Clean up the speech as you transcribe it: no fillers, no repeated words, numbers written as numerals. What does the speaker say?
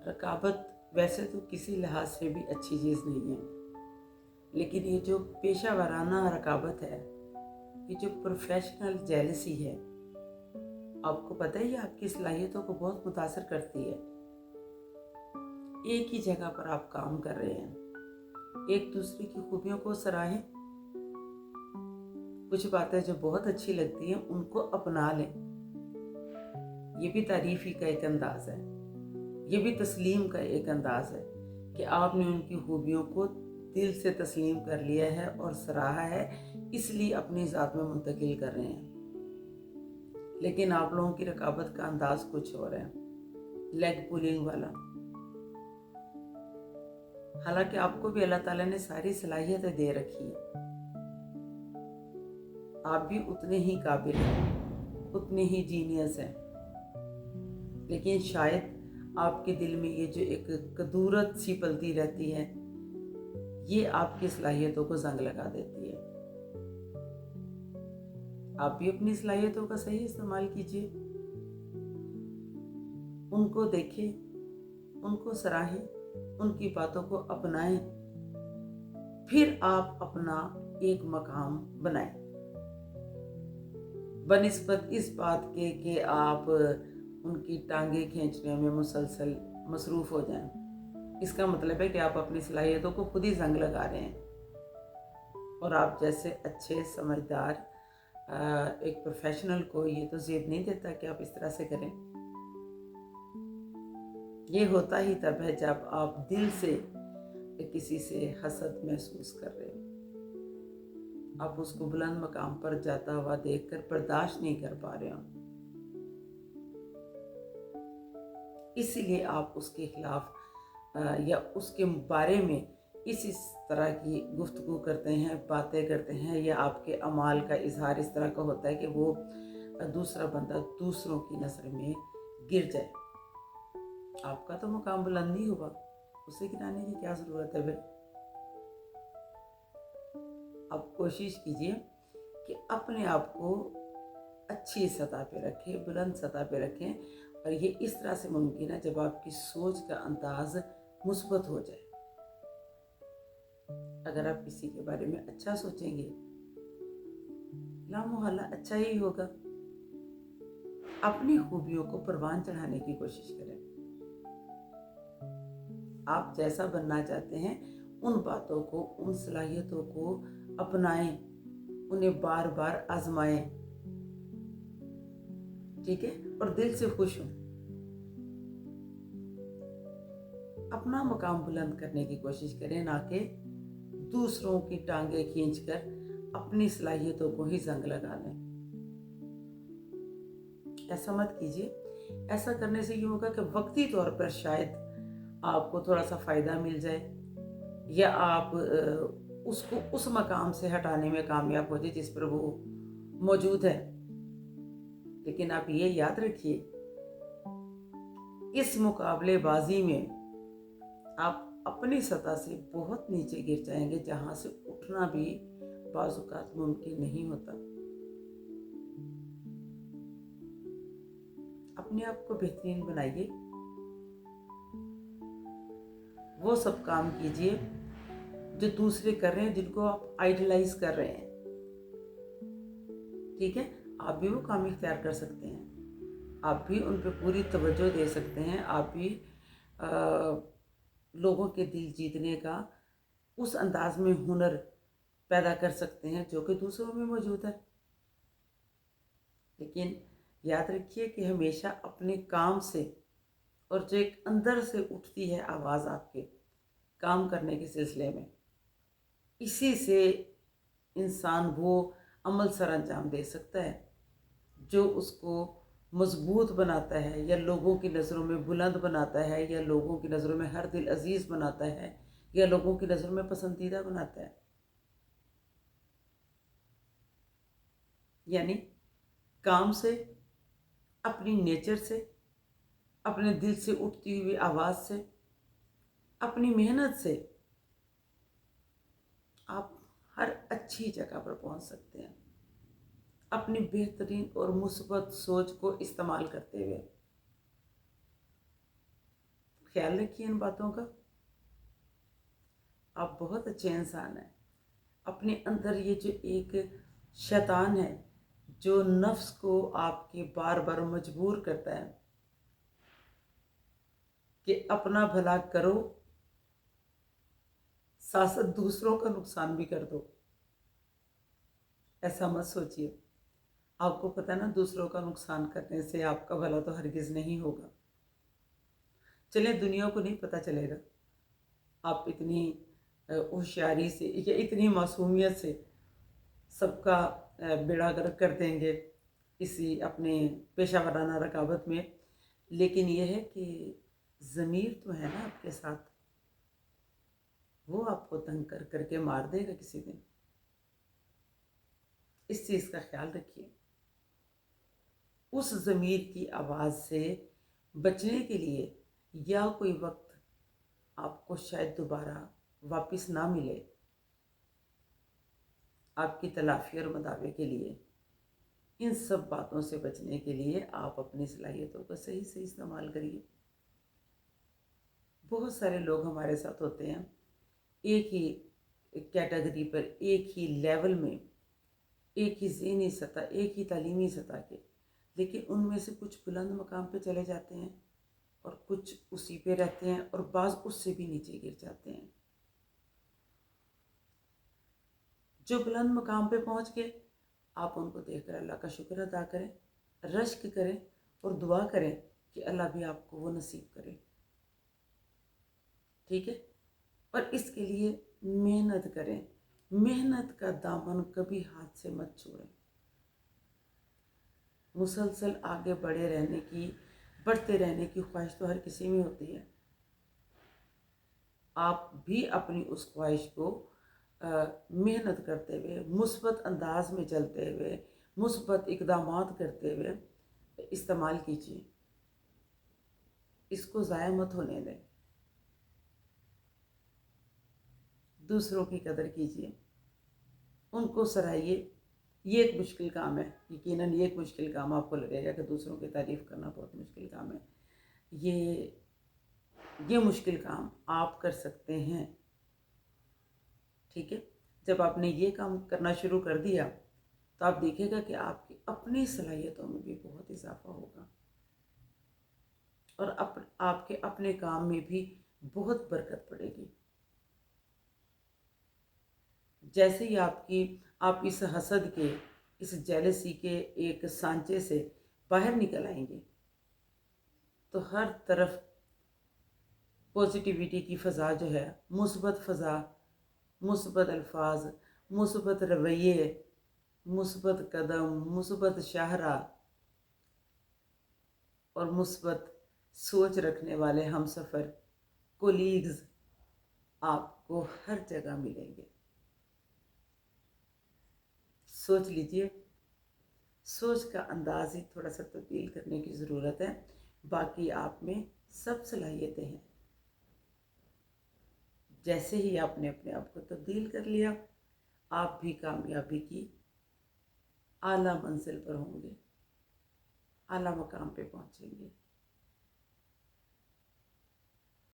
रकाबत वैसे तो किसी लिहाज से भी अच्छी चीज़ नहीं है, लेकिन ये जो पेशा वाराना रकाबत है, ये जो प्रोफेशनल जेलसी है, आपको पता है ये आपकी सलाहियतों को बहुत मुतासर करती है। एक ही जगह पर आप काम कर रहे हैं, एक दूसरे की खूबियों को सराहें, कुछ बातें जो बहुत अच्छी लगती हैं उनको अपना लें। ये भी तारीफ ही का एक अंदाज है, ये भी तस्लीम का एक अंदाज है कि आपने उनकी खूबियों को दिल से तस्लीम कर लिया है और सराहा है, इसलिए अपनी ज़ात में मुंतकिल कर रहे हैं। लेकिन आप लोगों की रकाबत का अंदाज कुछ और है, लेग पुलिंग वाला। हालांकि आपको भी अल्लाह ताला ने सारी सलाहियतें दे रखी है, आप भी उतने ही काबिल हैं, उतने ही जीनियस हैं, लेकिन शायद आपके दिल में ये जो एक कदूरत सी पलती रहती है, ये आपकी सलाहियतों को जंग लगा देती है। आप भी अपनी सलाहियतों का सही इस्तेमाल कीजिए, उनको देखें, उनको सराहें, उनकी बातों को अपनाएं, फिर आप अपना एक मकाम बनाएं। बनिस्बत इस बात के कि आप उनकी टांगे खींचने में मुसलसल मसरूफ़ हो जाएं। इसका मतलब है कि आप अपनी सलाहियतों को खुद ही जंग लगा रहे हैं, और आप जैसे अच्छे समझदार एक प्रोफेशनल को ये तो ज़ेब नहीं देता कि आप इस तरह से करें। ये होता ही तब है जब आप दिल से किसी से हसद महसूस कर रहे हो, आप उसको बुलंद मकाम पर जाता हुआ देखकर बर्दाश्त नहीं कर पा रहे हो, इसीलिए आप उसके खिलाफ या उसके बारे में इस तरह की गुफ्तगू करते हैं, बातें करते हैं, या आपके अमाल का इजहार इस तरह का होता है कि वो दूसरा बंदा दूसरों की नज़र में गिर जाए। आपका तो मुकाम बुलंद नहीं हुआ, उसे गिराने की क्या ज़रूरत है भाई। आप कोशिश कीजिए कि अपने आप को अच्छी सतह पे रखें, बुलंद सतह पे रखें, और ये इस तरह से मुमकिन है जब आपकी सोच का अंदाज मुस्बत हो जाए। अगर आप किसी के बारे में अच्छा सोचेंगे, लामोहल्ला अच्छा ही होगा। अपनी खूबियों को परवान चढ़ाने की कोशिश करें। आप जैसा बनना चाहते हैं उन बातों को, उन सलाहियतों को अपनाएं, उन्हें बार बार आजमाएं, ठीक है, और दिल से खुश हों। अपना मकाम बुलंद करने की कोशिश करें, ना कि दूसरों की टांगे खींचकर अपनी सलाहियतों को ही जंग लगा लें। ऐसा मत कीजिए। ऐसा करने से ये होगा कि वक्ती तौर पर शायद आपको थोड़ा सा फ़ायदा मिल जाए, या आप उसको उस मकाम से हटाने में कामयाब हो जाए जिस पर वो मौजूद है। लेकिन आप ये याद रखिए, इस मुकाबलेबाजी में आप अपनी सतह से बहुत नीचे गिर जाएंगे, जहां से उठना भी बाज़-औक़ात मुमकिन नहीं होता। अपने आप को बेहतरीन बनाइए, वो सब काम कीजिए जो दूसरे कर रहे हैं, जिनको आप आइडलाइज कर रहे हैं, ठीक है। आप भी वो काम इख्तियार कर सकते हैं, आप भी उन पर पूरी तवज्जो दे सकते हैं, आप भी लोगों के दिल जीतने का उस अंदाज में हुनर पैदा कर सकते हैं जो कि दूसरों में मौजूद है। लेकिन याद रखिए कि हमेशा अपने काम से, और जो एक अंदर से उठती है आवाज़ आपके काम करने के सिलसिले में, इसी से इंसान वो अमल सर अंजाम दे सकता है जो उसको मजबूत बनाता है, या लोगों की नज़रों में बुलंद बनाता है, या लोगों की नज़रों में हर दिल अजीज़ बनाता है, या लोगों की नज़रों में पसंदीदा बनाता है। यानी काम से, अपनी नेचर से, अपने दिल से उठती हुई आवाज़ से, अपनी मेहनत से आप हर अच्छी जगह पर पहुंच सकते हैं, अपनी बेहतरीन और मुस्बत सोच को इस्तेमाल करते हुए। خیال رکھیے ان باتوں کا. آپ بہت اچھے انسان ہیں. اپنے اندر یہ جو ایک شیطان ہے جو نفس کو آپ کے بار بار مجبور کرتا ہے کہ اپنا بھلا کرو ساتھ ساتھ دوسروں کا نقصان بھی کر دو، ایسا مت سوچیے. آپ کو پتہ نا دوسروں کا نقصان کرنے سے آپ کا بھلا تو ہرگز نہیں ہوگا. چلیں دنیا کو نہیں پتہ چلے گا. آپ اتنی ہوشیاری سے یا اتنی معصومیت سے سب کا بیڑا غرق کر دیں گے اسی اپنے پیشہ ورانہ رقابت میں. لیکن یہ ہے کہ ضمیر تو ہے نا آپ کے ساتھ، وہ آپ کو تنگ کر کر کے مار دے گا کسی دن. اس چیز کا خیال رکھیے. اس ضمیر کی آواز سے بچنے کے لیے یا کوئی وقت آپ کو شاید دوبارہ واپس نہ ملے، آپ کی تلافی اور مداوع کے لیے ان سب باتوں سے بچنے کے لیے آپ اپنی صلاحیتوں کا صحیح سے استعمال کریے. بہت سارے لوگ ہمارے ساتھ ہوتے ہیں ایک ہی کیٹیگری پر، ایک ہی لیول میں، ایک ہی ذہنی سطح، ایک ہی تعلیمی سطح کے، لیکن ان میں سے کچھ بلند مقام پہ چلے جاتے ہیں اور کچھ اسی پہ رہتے ہیں اور بعض اس سے بھی نیچے گر جاتے ہیں. جو بلند مقام پہ پہنچ گئے آپ ان کو دیکھ کر اللہ کا شکر ادا کریں، رشک کریں اور دعا کریں کہ اللہ بھی آپ کو وہ نصیب کرے. ٹھیک ہے؟ اور اس کے لیے محنت کریں. محنت کا دامن کبھی ہاتھ سے مت چھوڑیں. مسلسل آگے بڑھتے رہنے کی خواہش تو ہر کسی میں ہوتی ہے. آپ بھی اپنی اس خواہش کو محنت کرتے ہوئے، مثبت انداز میں چلتے ہوئے، مثبت اقدامات کرتے ہوئے استعمال کیجیے. اس کو ضائع مت ہونے دیں. دوسروں کی قدر کیجیے، ان کو سراہیے. یہ ایک مشکل کام ہے، یقیناً یہ ایک مشکل کام آپ کو لگے گا کہ دوسروں کی تعریف کرنا بہت مشکل کام ہے. یہ مشکل کام آپ کر سکتے ہیں. ٹھیک ہے؟ جب آپ نے یہ کام کرنا شروع کر دیا تو آپ دیکھیں گا کہ آپ کی اپنی صلاحیتوں میں بھی بہت اضافہ ہوگا اور آپ کے اپنے کام میں بھی بہت برکت پڑے گی. جیسے ہی آپ اس حسد کے، اس جیلسی کے ایک سانچے سے باہر نکل آئیں گے تو ہر طرف پوزیٹیویٹی کی فضا جو ہے، مثبت فضا، مثبت الفاظ، مثبت رویے، مثبت قدم، مثبت شاہراہ اور مثبت سوچ رکھنے والے ہم سفر، کولیگز آپ کو ہر جگہ ملیں گے. سوچ لیجئے. سوچ کا انداز ہی تھوڑا سا تبدیل کرنے کی ضرورت ہے. باقی آپ میں سب صلاحیتیں ہیں. جیسے ہی آپ نے اپنے آپ کو تبدیل کر لیا، آپ بھی کامیابی کی اعلیٰ منزل پر ہوں گے، اعلیٰ مقام پہ پہنچیں گے.